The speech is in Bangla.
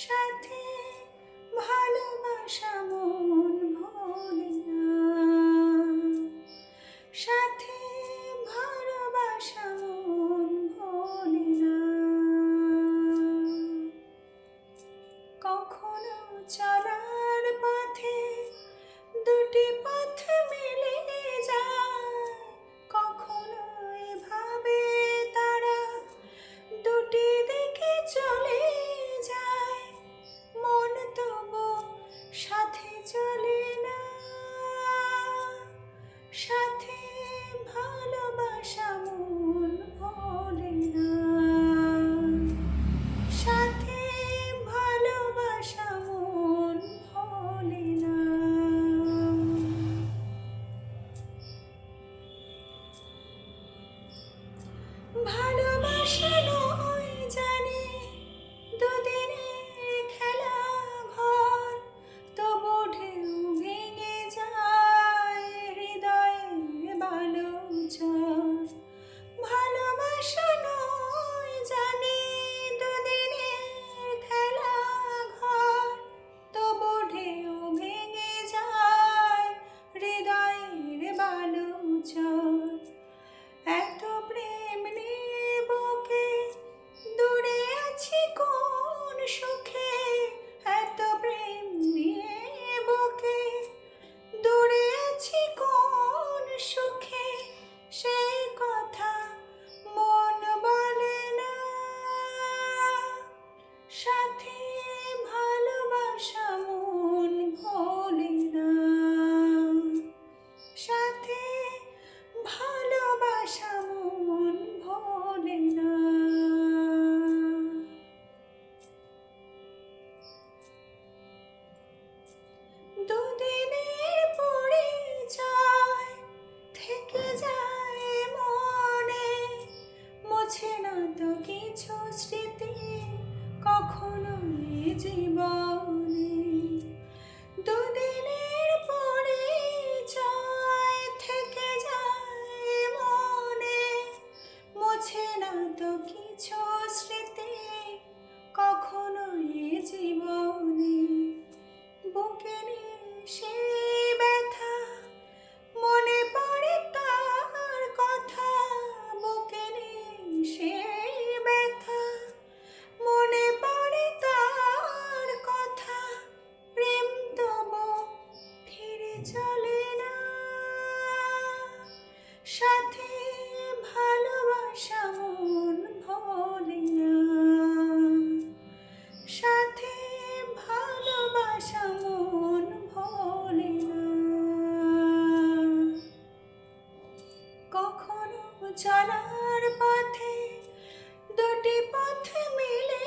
সাথে ভালোবাসা মন ভোলে না, সাথে ভালোবাসা মন ভোলে না। কখনো চলার পথে দুটি পথ মিলে যায়, কখনো এভাবে তারা দুটি দিকে চলে যায়, মন তবু সাথে চলে না, সাথে ভালোবাসা মন ভোলে না, সাথে ভালোবাসা মন ভোলে না। ভালোবাসা নয় জানি দুদিনের খেলা ঘর, তবু ঢেউ ভেঙে যায় হৃদয়ের বালুচর। ভালোবাসা নয় জানি দুদিনের খেলা ঘর, তবু ঢেউ ভেঙে যায় হৃদয়ের বালুচর। এত প্রেম নিয়ে বুকে দূরে আছি কোন সুখে, এত প্রেম নিয়ে বুকে দূরে আছি কোন সুখে, সেই কথা মন বলে না, সাথে ভালোবাসা মন ভোলে না, সাথে ভালোবাসা মন ভোলে না। দুদিনের পরিচয় থেকে যায় মনে, মোছে না তো কিছু স্মৃতি কখনো এ জীবনে। দুদিনের পরিচয় থেকে যায় মনে, মোছে না তো কিছু স্মৃতি কখনো এ জীবনে। বুকের সেই ব্যথা মনে পড়ে তার কথা, বুকের সেই ব্যথা মনে পড়ে তার কথা, প্রেম তবু ফিরে চলে না, সাথে ভালোবাসা মন ভোলে না, সাথে ভালোবাসা মন ভোলে না। কখনো চলার পথে দুটি পথ মিলে